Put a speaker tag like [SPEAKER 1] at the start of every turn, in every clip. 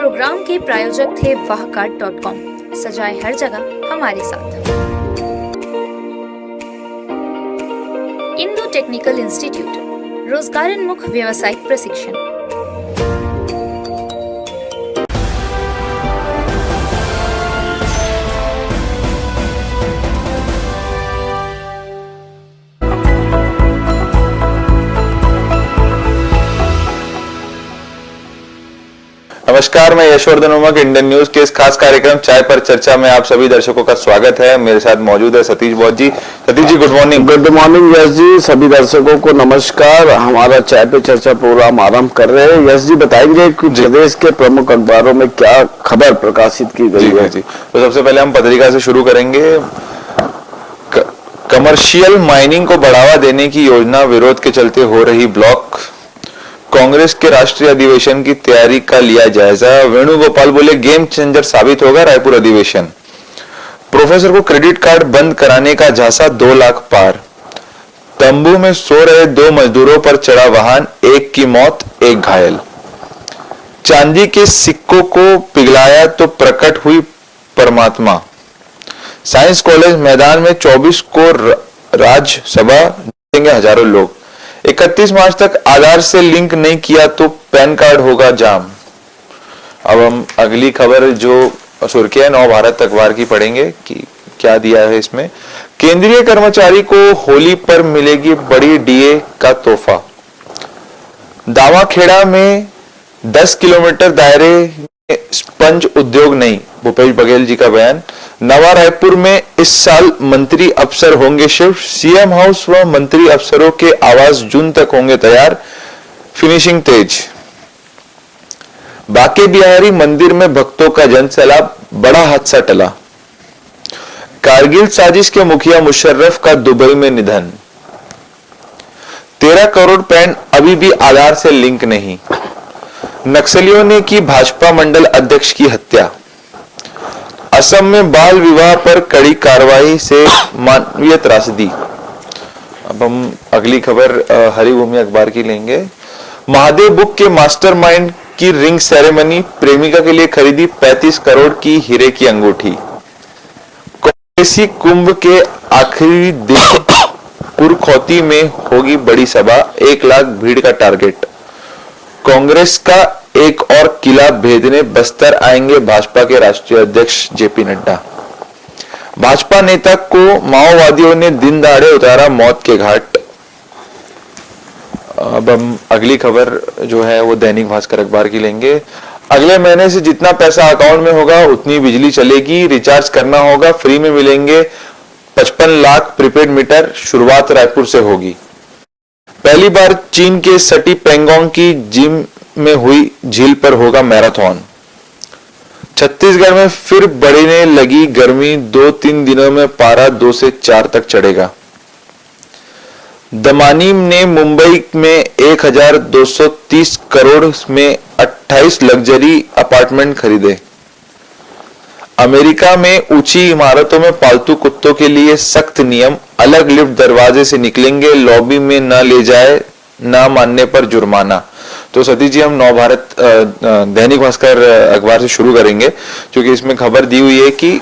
[SPEAKER 1] Programme के प्रायोजक थे wahcard.com। सजाए हर जगह हमारे साथ। इंडो टेक्निकल इंस्टीट्यूट, रोजगारोन्मुख व्यावसायिक प्रशिक्षण।
[SPEAKER 2] नमस्कार, मैं यशवर्धन उमक। इंडियन न्यूज के इस खास कार्यक्रम चाय पर चर्चा में आप सभी दर्शकों का स्वागत है। मेरे साथ मौजूद है सतीश बौद्ध जी। Satish ji, good morning.
[SPEAKER 3] Good morning Yash ji. सभी दर्शकों को नमस्कार। हमारा चाय पे चर्चा प्रोग्राम आरंभ कर रहे हैं। यश जी, बताएंगे कि प्रदेश के प्रमुख अखबारों में क्या खबर प्रकाशित की गई है?
[SPEAKER 2] जी, तो सबसे पहले हम पत्रिका से शुरू करेंगे। कमर्शियल माइनिंग को बढ़ावा देने की योजना विरोध के चलते हो रही ब्लॉक। कांग्रेस के राष्ट्रीय अधिवेशन की तैयारी का लिया जायजा। वेणुगोपाल बोले गेम चेंजर साबित होगा रायपुर अधिवेशन। प्रोफेसर को क्रेडिट कार्ड बंद कराने का झांसा, 2 लाख पार। तंबू में सो रहे 2 मजदूरों पर चढ़ा वाहन, एक की मौत, एक घायल। चांदी के सिक्कों को पिघलाया तो प्रकट हुई परमात्मा। साइंस कॉलेज मैदान में 24 को राज्यसभा जीतेंगे हजारों लोग। 31 मार्च तक आधार से लिंक नहीं किया तो पैन कार्ड होगा जाम। अब हम अगली खबर जो सुर्खियां नव भारत अखबार की पढ़ेंगे कि क्या दिया है इसमें। केंद्रीय कर्मचारी को होली पर मिलेगी बड़ी डीए का तोहफा। दावाखेड़ा में 10 किलोमीटर दायरे में स्पंज उद्योग नहीं, भूपेश बघेल जी का बयान। नवा रायपुर में इस साल मंत्री अफसर होंगे शिफ्ट। सीएम हाउस व मंत्री अफसरों के आवास जून तक होंगे तैयार, फिनिशिंग तेज। बांके बिहारी मंदिर में भक्तों का जनसैलाब, बड़ा हादसा टला। कारगिल साजिश के मुखिया मुशर्रफ का दुबई में निधन। 13 करोड़ पैन अभी भी आधार से लिंक नहीं। नक्सलियों ने की भाजपा मंडल अध्यक्ष की हत्या। असम में बाल विवाह पर कड़ी कार्रवाई से मानवीय त्रासदी। अब हम अगली खबर हरिभूमि अखबार की लेंगे। महादेव बुक के मास्टरमाइंड की रिंग सेरेमनी, प्रेमिका के लिए खरीदी 35 करोड़ की हीरे की अंगूठी। कांग्रेसी कुंभ के आखिरी दिन कुरखौती में होगी बड़ी सभा, 1 लाख भीड़ का टारगेट। कांग्रेस का एक और किला भेदने बस्तर आएंगे भाजपा के राष्ट्रीय अध्यक्ष जेपी नड्डा। भाजपा नेता को माओवादियों ने दिन दहाड़े उतारा मौत के घाट। अब हम अगली खबर जो है वो दैनिक भास्कर अखबार की लेंगे। अगले महीने से जितना पैसा अकाउंट में होगा उतनी बिजली चलेगी, रिचार्ज करना होगा, फ्री में मिलेंगे 55 लाख प्रीपेड मीटर, शुरुआत रायपुर से होगी। पहली बार चीन के सटी पेंगोंग की जिम में हुई झील पर होगा मैराथन। छत्तीसगढ़ में फिर बढ़ने लगी गर्मी, 2-3 दिनों में पारा 2 से 4 तक चढ़ेगा। दमानिम ने मुंबई में 1230 करोड़ में 28 लग्जरी अपार्टमेंट खरीदे। अमेरिका में ऊंची इमारतों में पालतू कुत्तों के लिए सख्त नियम, अलग लिफ्ट दरवाजे से निकलेंगे, लॉबी में न ले जाए, न मानने पर जुर्माना। तो सतीश जी, हम नव भारत दैनिक भास्कर अखबार से शुरू करेंगे क्योंकि इसमें खबर दी हुई है कि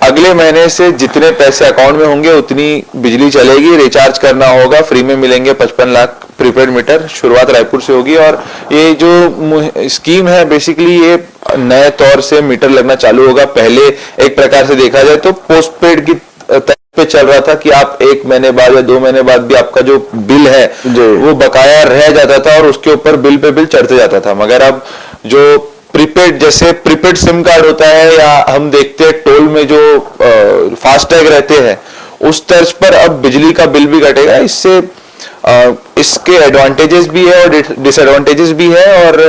[SPEAKER 2] अगले महीने से जितने पैसे अकाउंट में होंगे उतनी बिजली चलेगी, रिचार्ज करना होगा, फ्री में मिलेंगे 55 लाख प्रीपेड मीटर, शुरुआत रायपुर से होगी। और ये जो स्कीम है बेसिकली ये नए तौर से मीटर लगना चालू होगा। पहले एक प्रकार से देखा जाए तो पोस्टपेड की पे चल रहा था कि आप 1 महीने बाद या 2 महीने बाद भी आपका जो बिल है वो बकाया रह जाता था और उसके ऊपर बिल पे बिल चढ़ते जाता था। मगर अब जो प्रीपेड, जैसे प्रीपेड सिम कार्ड होता है या हम देखते हैं टोल में जो फास्टैग रहते हैं, उस तर्ज पर अब बिजली का बिल भी कटेगा। इससे इसके एडवांटेजेस भी है और डिसएडवांटेजेस भी है। और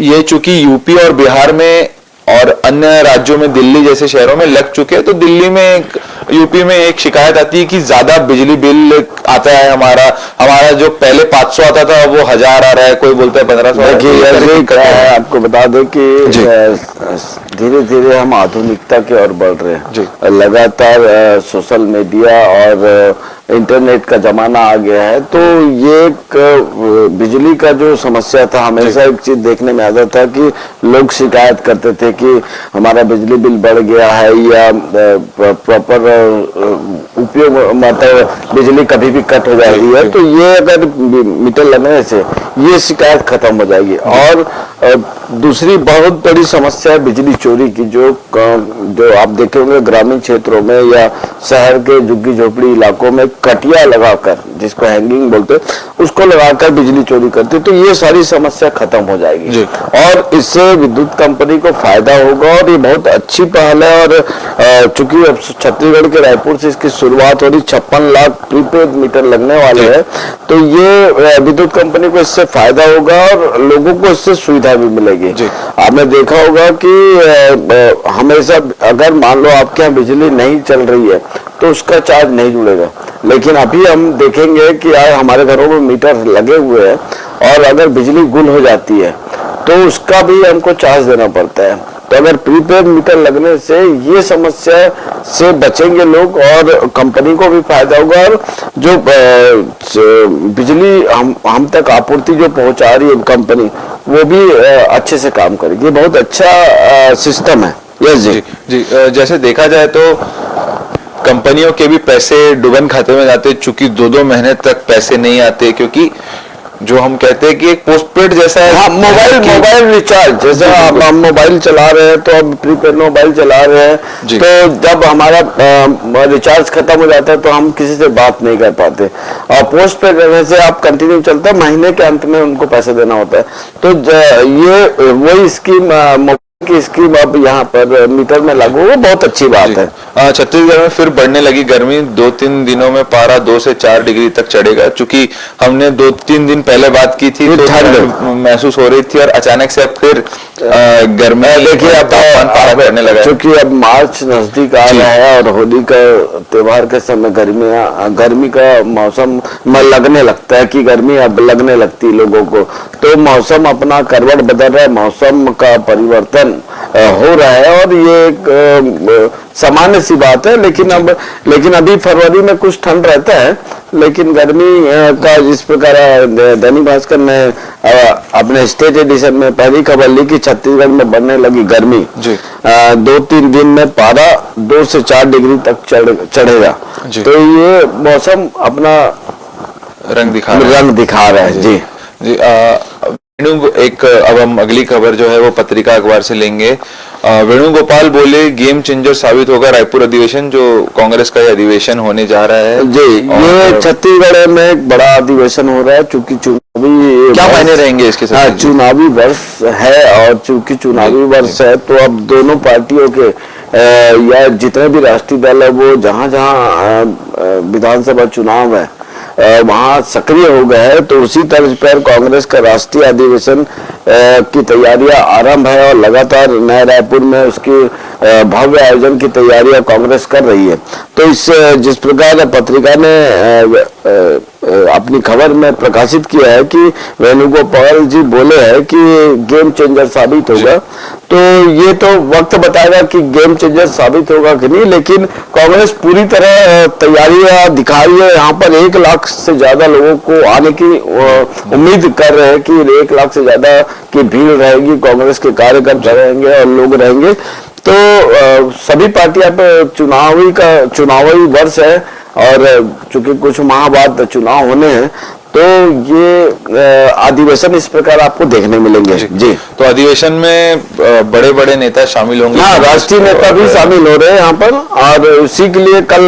[SPEAKER 2] ये चूंकि यूपी और बिहार में और अन्य राज्यों में, दिल्ली जैसे शहरों में लग चुके हैं, तो दिल्ली में यूपी में एक शिकायत आती है कि ज्यादा बिजली बिल आता है। हमारा जो पहले 500 आता था वो 1000 आ रहा है, कोई बोलता है 1500।
[SPEAKER 3] आपको बता दें कि धीरे धीरे हम आधुनिकता की ओर बढ़ रहे हैं। लगातार सोशल मीडिया और इंटरनेट का जमाना आ गया है, तो ये एक बिजली का जो समस्या था, हमेशा एक चीज देखने में आता था कि लोग शिकायत करते थे कि हमारा बिजली बिल बढ़ गया है या प्रॉपर उपयोग, मतलब बिजली कभी भी कट हो जा रही है। तो ये अगर मीटर लगने से ये शिकायत खत्म हो जाएगी। और दूसरी बहुत बड़ी समस्या है बिजली चोरी की, जो आप देखे होंगे ग्रामीण क्षेत्रों में या शहर के झुग्गी झोपड़ी इलाकों में कटिया लगाकर, जिसको हैंगिंग बोलते हैं, उसको लगाकर बिजली चोरी करते, तो ये सारी समस्या खत्म हो जाएगी और इससे विद्युत कंपनी को फायदा होगा। और ये बहुत अच्छी पहल है। और चूंकि अब छत्तीसगढ़ के रायपुर से इसकी शुरुआत हो रही, 56 लाख प्रीपेड मीटर लगने वाले हैं, तो ये विद्युत कंपनी को इससे फायदा होगा और लोगों को इससे सुविधा भी मिलेगी। आपने देखा होगा कि हमेशा अगर मान लो आपके यहाँ बिजली नहीं चल रही है तो उसका चार्ज नहीं जुड़ेगा, लेकिन अभी हम देखेंगे कि यार हमारे घरों में मीटर लगे हुए हैं और अगर बिजली गुल हो जाती है तो उसका भी हमको चार्ज देना पड़ता है। तो अगर प्रीपेड मीटर लगने से ये समस्या से बचेंगे लोग और कंपनी को भी फायदा होगा और जो बिजली हम तक आपूर्ति जो पहुंचा रही है कंपनी, वो भी अच्छे से काम करेगी। ये बहुत अच्छा सिस्टम है। यस जी।
[SPEAKER 2] जैसे देखा जाए तो कंपनियों के भी पैसे डुबन खाते में जाते, चूंकि 2-2 महीने तक पैसे नहीं आते, क्योंकि जो हम कहते हैं कि एक पोस्टपेड जैसा है।
[SPEAKER 3] हाँ, मोबाइल रिचार्ज जैसा हम मोबाइल चला रहे हैं तो अब प्रीपेड मोबाइल चला रहे हैं, तो जब हमारा रिचार्ज खत्म हो जाता है तो हम किसी से बात नहीं कर पाते। और पोस्टपेड रहने से आप कंटिन्यू चलता है, महीने के अंत में उनको पैसे देना होता है। तो ये वही स्कीम की स्कीम अब यहाँ पर मीटर में लागू हो, बहुत अच्छी बात है।
[SPEAKER 2] छत्तीसगढ़ में फिर बढ़ने लगी गर्मी, 2-3 दिनों में पारा 2 से 4 डिग्री तक चढ़ेगा। चूंकि हमने 2-3 दिन पहले बात की थी तो ठंड महसूस हो रही थी और अचानक से अब फिर गर्मी, देखिए अब तापमान पारा बढ़ने लगा।
[SPEAKER 3] चूंकि अब मार्च नजदीक आ रहा है और होली का त्योहार के समय गर्मी का मौसम लगने लगता है कि गर्मी अब लगने लगती है लोगों को, तो मौसम अपना करवट बदल रहा है, मौसम का परिवर्तन हो रहा है और ये एक सामान्य सी बात है। लेकिन अभी फरवरी में कुछ ठंड रहता है, लेकिन गर्मी का जिस प्रकार दैनिक भास्कर ने अपने स्टेट एडिशन में पहली खबर ली कि छत्तीसगढ़ में बढ़ने लगी गर्मी, 2-3 दिन में पारा 2 से 4 डिग्री तक चढ़ेगा। तो ये मौसम अपना रंग दिखा रहा है। जी।
[SPEAKER 2] अब हम अगली खबर जो है वो पत्रिका अखबार से लेंगे। वेणुगोपाल बोले गेम चेंजर साबित होगा रायपुर अधिवेशन, जो कांग्रेस का अधिवेशन होने जा रहा है।
[SPEAKER 3] जी, ये छत्तीसगढ़ में एक बड़ा अधिवेशन हो रहा है, चूंकि चुनावी
[SPEAKER 2] क्या मायने रहेंगे इसके साथ?
[SPEAKER 3] चुनावी वर्ष है और चूंकि चुनावी वर्ष है तो अब दोनों पार्टियों के या जितने भी राष्ट्रीय दल है वो जहाँ विधानसभा चुनाव है वहाँ सक्रिय हो गए हैं। तो उसी तर्ज पर कांग्रेस का राष्ट्रीय अधिवेशन की तैयारियां आरंभ है और लगातार नए रायपुर में उसकी भव्य आयोजन की तैयारियां कांग्रेस कर रही है। तो इस जिस प्रकार पत्रिका ने अपनी खबर में प्रकाशित किया है कि वेणुगोपाल जी बोले हैं कि गेम चेंजर साबित होगा, तो ये तो वक्त बताएगा कि गेम चेंजर साबित होगा कि नहीं, लेकिन कांग्रेस पूरी तरह तैयारियां दिखा रही है। यहाँ पर 1 लाख से ज्यादा लोगों को आने की उम्मीद कर रहे हैं कि 1 लाख से ज्यादा की भीड़ रहेगी, कांग्रेस के कार्यकर्ता रहेंगे और लोग रहेंगे। तो सभी पार्टियां पे चुनावी वर्ष है और चूंकि कुछ माह बाद चुनाव होने हैं, तो ये अधिवेशन इस प्रकार आपको देखने मिलेंगे। जी।
[SPEAKER 2] तो अधिवेशन में बड़े-बड़े नेता शामिल होंगे।
[SPEAKER 3] हाँ, राष्ट्रीय नेता भी शामिल हो रहे हैं यहाँ पर और उसी के लिए कल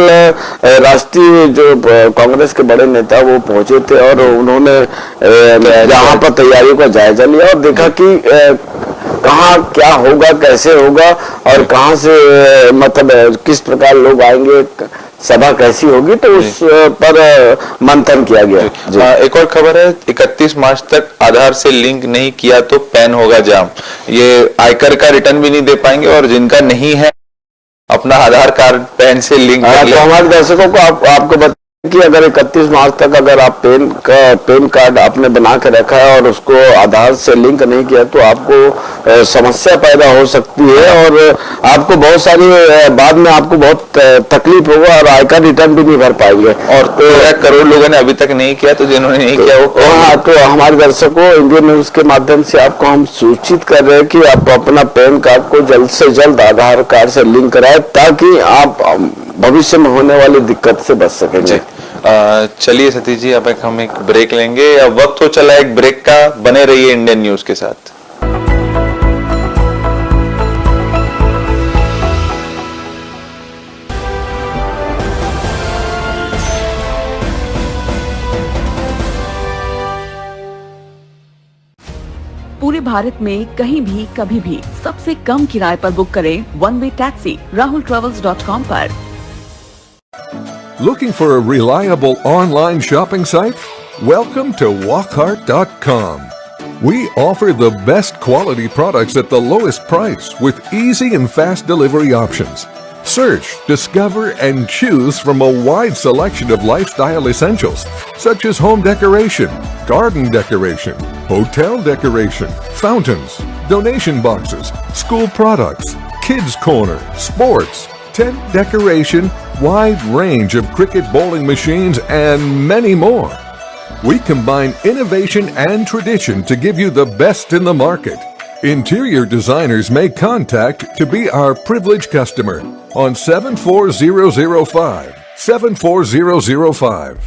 [SPEAKER 3] राष्ट्रीय जो कांग्रेस के बड़े नेता वो पहुंचे थे और उन्होंने यहाँ पर तैयारियों का जायजा लिया और देखा कि कहाँ क्या होगा, कैसे होगा और कहाँ से मतलब किस प्रकार लोग आएंगे, सभा कैसी होगी, तो उस पर मंथन किया गया।
[SPEAKER 2] एक और खबर है, 31 मार्च तक आधार से लिंक नहीं किया तो पैन होगा जाम। ये आयकर का रिटर्न भी नहीं दे पाएंगे और जिनका नहीं है अपना आधार कार्ड पैन से लिंक कर ले।
[SPEAKER 3] तो हमारे दर्शकों को आपको कि अगर 31 मार्च तक अगर आप पैन कार्ड आपने बना के रखा है और उसको आधार से लिंक नहीं किया तो आपको समस्या पैदा हो सकती है और आपको बहुत सारी बाद में आपको बहुत तकलीफ होगा और आयकर रिटर्न भी नहीं भर पाएंगे।
[SPEAKER 2] और 13 करोड़ लोगों ने अभी तक नहीं किया, तो जिन्होंने नहीं किया वो
[SPEAKER 3] हाँ, तो हमारे दर्शकों इंडियन न्यूज के माध्यम से आपको हम सूचित कर रहे हैं कि आप अपना पैन कार्ड को जल्द से जल्द आधार कार्ड से लिंक कराएं ताकि आप भविष्य में होने वाली दिक्कत से बच सकेंगे।
[SPEAKER 2] चलिए सतीश जी, अब हम एक ब्रेक लेंगे। अब वक्त हो चला एक ब्रेक का, बने रहिए इंडियन न्यूज के साथ।
[SPEAKER 4] पूरे भारत में कहीं भी कभी भी सबसे कम किराए पर बुक करें वन वे टैक्सी rahultravels.com पर।
[SPEAKER 5] Looking for a reliable online shopping site? Welcome to walkhart.com. We offer the best quality products at the lowest price with easy and fast delivery options. Search, discover, and choose from a wide selection of lifestyle essentials such as home decoration, garden decoration, hotel decoration, fountains, donation boxes, school products, kids corner, sports, tent decoration, wide range of cricket bowling machines, and many more. We combine innovation and tradition to give you the best in the market. Interior designers may contact to be our privileged customer on 74005. 74005.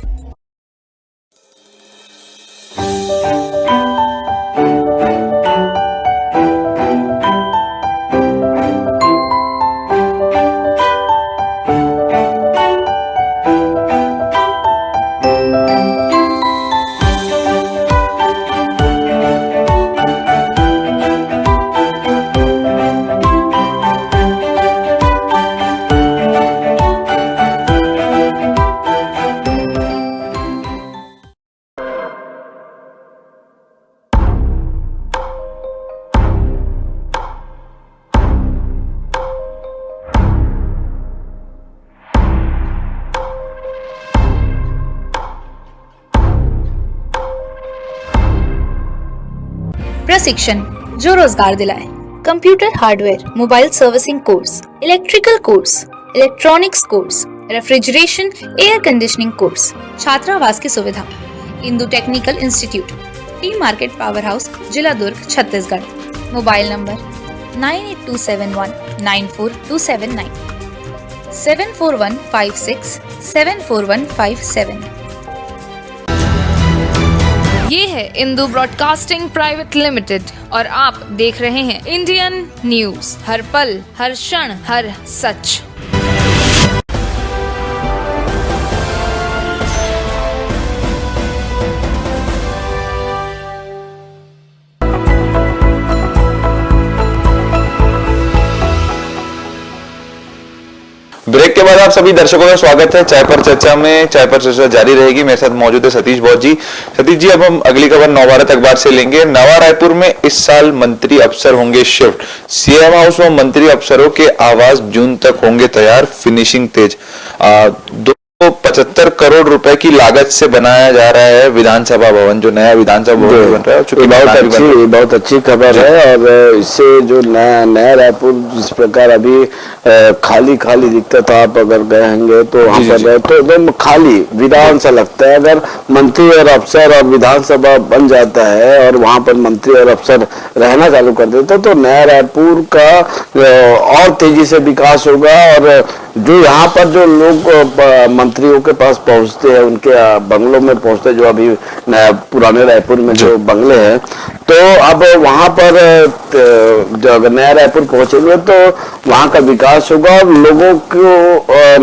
[SPEAKER 1] प्रशिक्षण जो रोजगार दिलाए। Computer hardware, mobile servicing course, electrical course, electronics course, refrigeration, air conditioning course, छात्रावास की सुविधा। Indu technical institute, T market power house, जिला दुर्ग, Chhattisgarh. Mobile number 9827194279, 7415674157। ये है इंदु ब्रॉडकास्टिंग प्राइवेट लिमिटेड और आप देख रहे हैं इंडियन न्यूज, हर पल, हर क्षण, हर सच।
[SPEAKER 2] ब्रेक के बाद आप सभी दर्शकों का स्वागत है चाय पर चर्चा में। चाय पर चर्चा जारी रहेगी। मेरे साथ मौजूद है सतीश बौद्ध जी। सतीश जी, अब हम अगली खबर नवभारत अखबार से लेंगे। नवा रायपुर में इस साल मंत्री अफसर होंगे शिफ्ट। सीएम हाउस में मंत्री अफसरों के आवास जून तक होंगे तैयार, फिनिशिंग तेज। 275 करोड़ रुपए की लागत से बनाया जा रहा है विधानसभा भवन, जो नया विधानसभा भवन बन रहा है।
[SPEAKER 3] बहुत अच्छी खबर है और इससे जो नया रायपुर जिस प्रकार अभी खाली खाली दिखता था, आप अगर गए होंगे तो वहाँ पर गए तो एकदम खाली विधान सा लगता है। अगर मंत्री और अफसर और विधानसभा बन जाता है और वहाँ पर मंत्री और अफसर रहना चालू कर देते तो नया रायपुर का और तेजी से विकास होगा। और जो यहाँ पर जो लोग मंत्रियों के पास पहुँचते हैं, उनके बंगलों में पहुँचते, जो अभी पुराने रायपुर में जो बंगले हैं, तो अब वहाँ पर जो अगर नया रायपुर पहुंचेंगे तो वहाँ का विकास होगा और लोगों को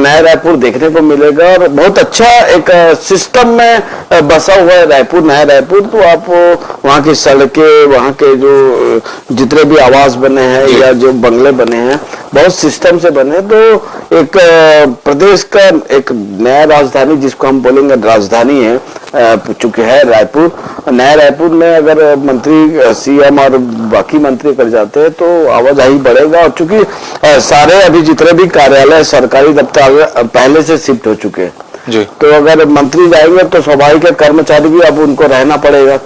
[SPEAKER 3] नया रायपुर देखने को मिलेगा और बहुत अच्छा एक सिस्टम में बसा हुआ है रायपुर, नया रायपुर। तो आप वहाँ की सड़कें, वहाँ के जो जितने भी आवास बने हैं या जो बंगले बने हैं, बहुत सिस्टम से बने। तो एक प्रदेश का एक नया राजधानी, जिसको हम बोलेंगे राजधानी है, चूंकि है रायपुर। नया रायपुर में अगर मंत्री सीएम और बाकी मंत्री कर जाते हैं तो आवाजाही बढ़ेगा। और चूंकि सारे अभी जितने भी कार्यालय, सरकारी दफ्तर पहले से शिफ्ट हो चुके हैं,
[SPEAKER 2] जी।
[SPEAKER 3] तो अगर मंत्री जाएंगे तो स्वाभाविक है कर्मचारी भी अब उनको रहना पड़ेगा,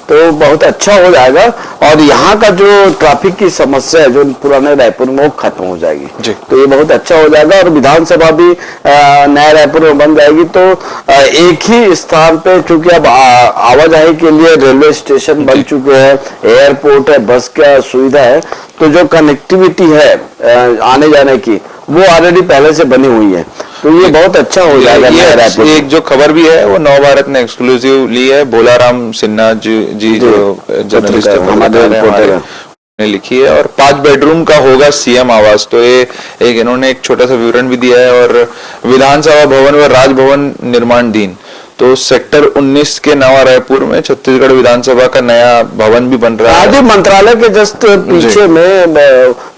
[SPEAKER 3] तो बहुत अच्छा हो जाएगा। और यहाँ का जो ट्रैफिक की समस्या है जो पुराने रायपुर में, वो खत्म हो जाएगी।
[SPEAKER 2] जी।
[SPEAKER 3] तो ये बहुत अच्छा हो जाएगा। और विधानसभा भी नया रायपुर में बन जाएगी, तो एक ही स्थान पे, चूंकि अब आवाजाही के लिए रेलवे स्टेशन बन चुके हैं, एयरपोर्ट है, बस का सुविधा है, तो जो कनेक्टिविटी है आने जाने की, वो ऑलरेडी पहले से बनी हुई है। तो ये बहुत अच्छा हो जाएगा नया रायपुर।
[SPEAKER 2] एक जो खबर भी है वो नव भारत ने एक्सक्लूसिव ली है, भोलाराम सिन्हा जी जो जर्नलिस्ट
[SPEAKER 3] हमारे
[SPEAKER 2] ने लिखी है। और 5 बेडरूम का होगा सीएम आवास, तो ये एक इन्होंने एक छोटा सा विवरण भी दिया है। और विधानसभा भवन व राजभवन निर्माणाधीन, तो सेक्टर 19 के नवा रायपुर में छत्तीसगढ़ विधानसभा का नया भवन भी बन रहा है।
[SPEAKER 3] आदि मंत्रालय के जस्ट पीछे में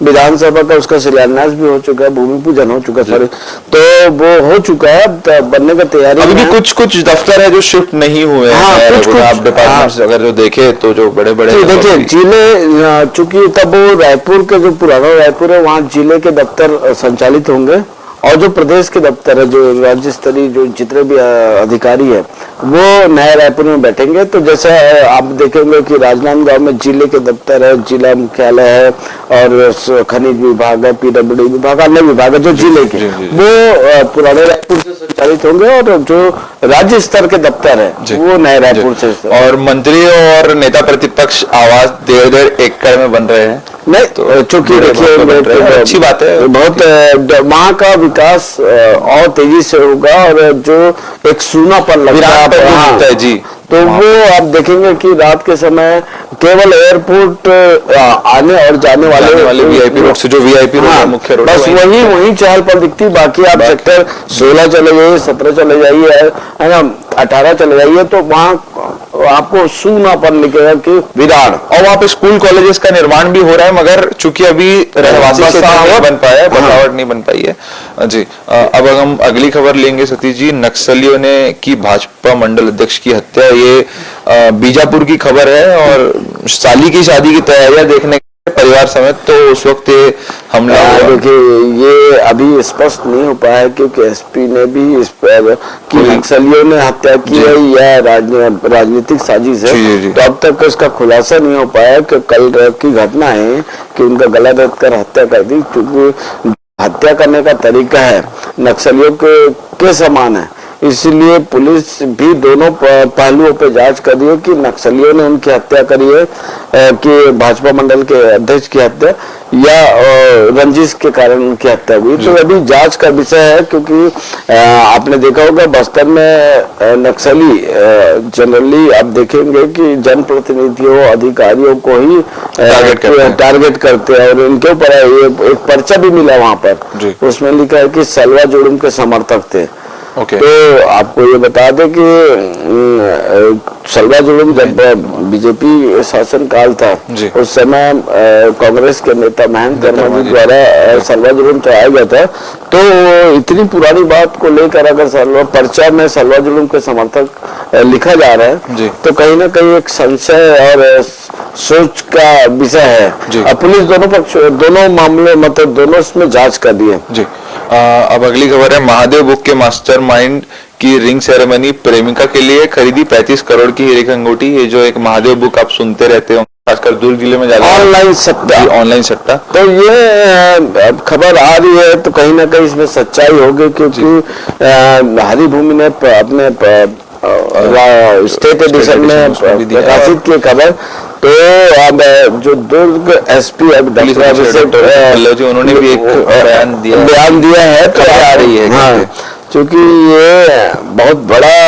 [SPEAKER 3] विधानसभा का उसका शिलान्यास भी हो चुका है, भूमि पूजन हो चुका है, सॉरी, तो वो हो चुका है, बनने का तैयारी।
[SPEAKER 2] अभी भी कुछ दफ्तर है जो शिफ्ट नहीं हुए हैं।
[SPEAKER 3] कुछ
[SPEAKER 2] आप डिपार्टमेंट अगर जो देखे तो जो बड़े
[SPEAKER 3] देखिए जिले, चूंकि तब वो रायपुर के जो पुराना रायपुर है वहाँ जिले के दफ्तर संचालित होंगे, और जो प्रदेश के दफ्तर है, जो राज्य स्तरीय जो जितने भी अधिकारी है, वो नए रायपुर में बैठेंगे। तो जैसे आप देखेंगे कि राजनांदगांव में जिले के दफ्तर है, जिला मुख्यालय है, और खनिज विभाग है, पीडब्ल्यूडी विभाग, अन्य विभाग है जो जिले के, वो पुराने रायपुर से संचालित होंगे। और जो राज्य स्तर के दफ्तर है वो नए रायपुर से।
[SPEAKER 2] और मंत्री और नेता प्रतिपक्ष आवास 1.5 एकड़ में बन रहे हैं।
[SPEAKER 3] नहीं तो चूंकि देखिए
[SPEAKER 2] अच्छी बात है,
[SPEAKER 3] बहुत वहाँ का विकास और तेजी से होगा। और जो एक सूनापन लगता है
[SPEAKER 2] जी,
[SPEAKER 3] तो वो आप देखेंगे कि रात के समय केवल एयरपोर्ट आने और जाने वाले
[SPEAKER 2] वीआईपी रोड से, जो वीआईपी रोड मुख्य रोड,
[SPEAKER 3] बस वही चहल पहल दिखती। बाकी आप सेक्टर 16 चले जाइए, 17 चले जाइए, है ना, 18 चले जाइए, तो वहाँ आपको सूनापन लिखेगा कि विराट।
[SPEAKER 2] और वहाँ पे स्कूल कॉलेजेस का निर्माण भी हो रहा है, मगर चूंकि अभी रहवासी क्षेत्र नहीं बन पाया है, बसावट नहीं बन पाई है जी। अब हम अगली खबर लेंगे सतीश जी। नक्सलियों ने की भाजपा मंडल अध्यक्ष की हत्या, ये बीजापुर की खबर है। और साली की शादी की तैयारियां देखने परिवार समेत, तो उस वक्त ये हमला हुआ।
[SPEAKER 3] देखिए ये अभी स्पष्ट नहीं हो पाया है, क्योंकि एसपी ने भी इस पर कि नक्सलियों ने हत्या की है या राजनीतिक साजिश है, तो अब तक उसका खुलासा नहीं हो पाया। कि कल की घटना है कि उनका गला दर्द कर हत्या कर दी, क्योंकि हत्या करने का तरीका है नक्सलियों के समान है, इसलिए पुलिस भी दोनों पहलुओं पे जांच कर रही है कि नक्सलियों ने उनकी हत्या करी है कि भाजपा मंडल के अध्यक्ष की हत्या, या रंजिश के कारण उनकी हत्या हुई। तो अभी जांच का विषय है, क्योंकि आपने देखा होगा बस्तर में नक्सली जनरली आप देखेंगे कि जनप्रतिनिधियों, अधिकारियों को ही टारगेट करते हैं। और इनके ऊपर एक पर्चा भी मिला वहां पर, उसमें लिखा है कि सलवा जुर्म के समर्थक थे। तो आपको ये बता दें कि सलवा जुर्म जब बीजेपी शासन काल था, उस समय कांग्रेस के नेता महेंद्र वर्मा जी द्वारा सलवा जुर्म चलाया गया था। तो इतनी पुरानी बात को लेकर अगर सलवा पर्चा में सलवा जुर्म के समर्थक लिखा जा रहा है, तो कहीं ना कहीं एक संशय और सोच का विषय है। पुलिस दोनों मामले मतलब दोनों इसमें जांच कर दी है जी।
[SPEAKER 2] अब अगली खबर है, महादेव बुक के मास्टरमाइंड की रिंग सेरेमनी, प्रेमिका के लिए खरीदी 35 करोड़ की हीरे की अंगूठी। ये जो एक महादेव बुक आप सुनते रहते हो, खासकर दुर्ग जिले में ज्यादा ऑनलाइन सट्टा,
[SPEAKER 3] तो ये खबर आ रही है, तो कहीं ना कहीं इसमें सच्चाई होगी, क्योंकि हरी भूमि ने अपने स्टेट एडिशन में प्रकाशित की खबर। तो अब जो दुर्ग एसपी
[SPEAKER 2] उन्होंने भी एक
[SPEAKER 3] बयान दिया है, तो आ रही है। हाँ, क्योंकि ये बहुत बड़ा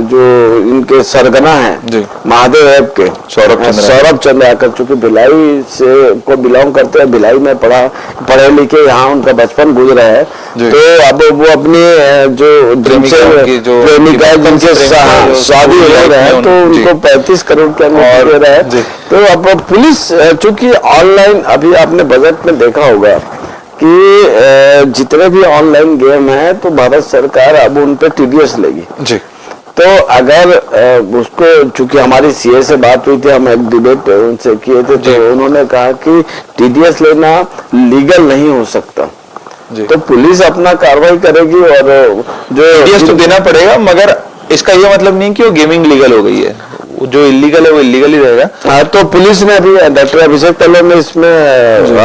[SPEAKER 3] जो इनके सरगना है महादेव ऐप के सौरभ चंद्र आकर, चूंकि भिलाई से को बिलोंग करते हैं, भिलाई में पढ़े लिखे यहाँ उनका बचपन गुजरा है। तो अब वो अपने जो प्रेमिका जिनसे शादी हो रहा है, तो उनको 35 करोड़ के अंदर दे रहा है। तो अब पुलिस, चूंकि ऑनलाइन, अभी आपने बजट में देखा होगा कि जितने भी ऑनलाइन गेम है, तो भारत सरकार अब उन पे टीडीएस लेगी जी। तो अगर उसको, चूंकि हमारी सीए से बात हुई थी, हम एक डिबेट उनसे किए थे, तो उन्होंने कहा कि टीडीएस लेना लीगल नहीं हो सकता,
[SPEAKER 2] जी।
[SPEAKER 3] तो पुलिस अपना कार्रवाई करेगी और जो
[SPEAKER 2] TDS तो देना पड़ेगा, मगर इसका ये मतलब नहीं कि वो गेमिंग लीगल हो गई है, जो इलीगल है वो इलीगल ही रहेगा।
[SPEAKER 3] हाँ, तो पुलिस ने अभी डॉक्टर अभिषेक पल्लव ने इसमें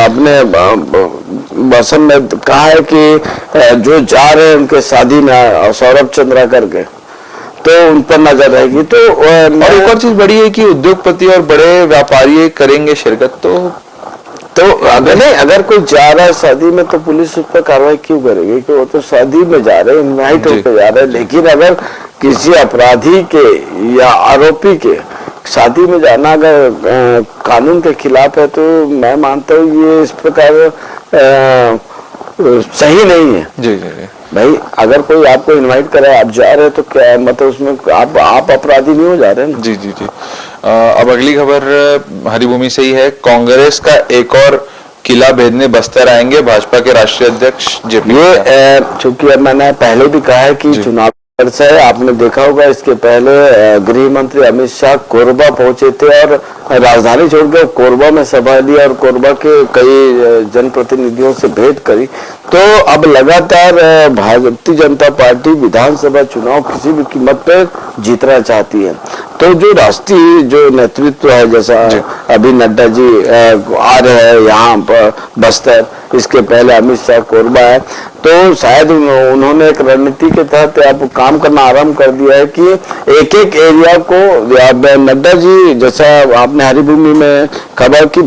[SPEAKER 3] अपने भाषण में कहा है कि जो जा रहे हैं उनके शादी में सौरभ चंद्रा करके, तो उन पर नजर रहेगी। तो
[SPEAKER 2] और एक और चीज बड़ी है कि उद्योगपति और बड़े व्यापारी करेंगे शिरकत, तो
[SPEAKER 3] अगर कोई जा रहा है शादी में तो पुलिस उस पर कार्रवाई क्यों करेगी, कि वो तो शादी में जा रहे हैं, इनवाइट होकर जा रहे हैं। लेकिन अगर किसी अपराधी के या आरोपी के शादी में जाना अगर कानून के खिलाफ है, तो मैं मानता हूँ ये इस प्रकार सही नहीं है।
[SPEAKER 2] जी जी जी।
[SPEAKER 3] भाई अगर कोई आपको इनवाइट करे, आप जा रहे हैं, तो क्या मतलब उसमें आप अपराधी नहीं हो जा रहे हैं?
[SPEAKER 2] जी जी जी। अब अगली खबर हरिभूमि से ही है। कांग्रेस का एक और किला भेदने बस्तर आएंगे भाजपा के राष्ट्रीय अध्यक्ष जेपी।
[SPEAKER 3] ये चूंकि अब मैंने पहले भी कहा है कि चुनाव से आपने देखा होगा, इसके पहले गृह मंत्री अमित शाह कोरबा पहुंचे थे और राजधानी छोड़कर कोरबा में सभा ली और कोरबा के कई जनप्रतिनिधियों से भेंट करी। तो अब लगातार भारतीय जनता पार्टी विधानसभा चुनाव किसी भी कीमत पर जीतना चाहती है। तो जो राष्ट्रीय जो नेतृत्व है, जैसा अभी नड्डा जी आ रहे हैं यहाँ पर बस्तर, इसके पहले अमित शाह कोरबा है, तो शायद उन्होंने एक रणनीति के तहत अब काम करना आरंभ कर दिया है कि एक एक एरिया को नड्डा जी, जैसा आपने हरिभूमि में खबर की,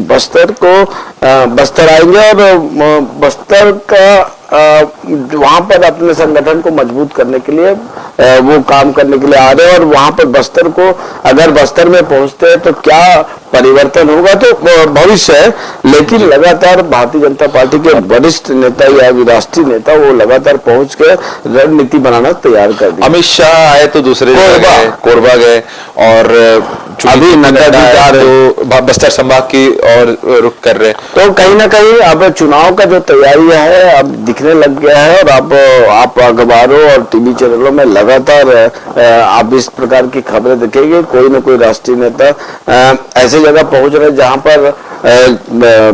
[SPEAKER 3] बस्तर आएंगे और बस्तर का वहां पर अपने संगठन को मजबूत करने के लिए वो काम करने के लिए आ रहे हैं। और वहां पर बस्तर को अगर बस्तर में पहुंचते हैं तो क्या परिवर्तन होगा, तो भविष्य है। लेकिन लगातार भारतीय जनता पार्टी के वरिष्ठ नेता या राष्ट्रीय नेता वो लगातार पहुंच के रणनीति बनाना तैयार कर दिया।
[SPEAKER 2] अमित शाह आए तो दूसरे कोरबा गए और
[SPEAKER 3] अभी नड्डा जी जा रहे
[SPEAKER 2] तो बस्तर संभाग की और रुख कर रहे।
[SPEAKER 3] तो कहीं ना कहीं अब चुनाव का जो तैयारी है अब दिखने लग गया है। और अब आप अखबारों और टीवी चैनलों में लगातार आप इस प्रकार की खबरें देखेंगे, कोई ना कोई राष्ट्रीय नेता ऐसे जगह पहुंच रहे जहां पर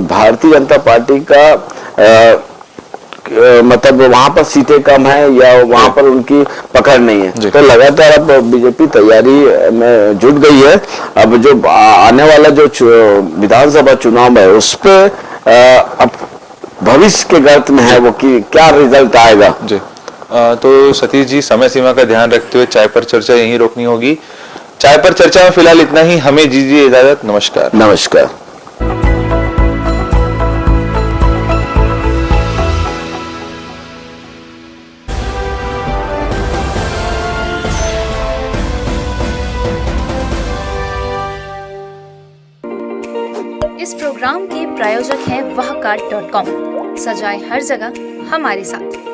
[SPEAKER 3] भारतीय जनता पार्टी का मतलब वहां पर सीटें कम है या वहां पर उनकी पकड़ नहीं है। तो लगातार अब बीजेपी तैयारी में जुट गई है। अब जो आने वाला जो विधानसभा चुनाव है उस पे अब भविष्य के गर्त में है वो कि क्या रिजल्ट आएगा।
[SPEAKER 2] जी। तो सतीश जी, समय सीमा का ध्यान रखते हुए चाय पर चर्चा यहीं रोकनी होगी। चाय पर चर्चा में फिलहाल इतना ही, हमें दीजिए इजाजत। नमस्कार।
[SPEAKER 3] नमस्कार।
[SPEAKER 1] इस प्रोग्राम के प्रायोजक हैं wahcard.com। सजाए हर जगह हमारे साथ।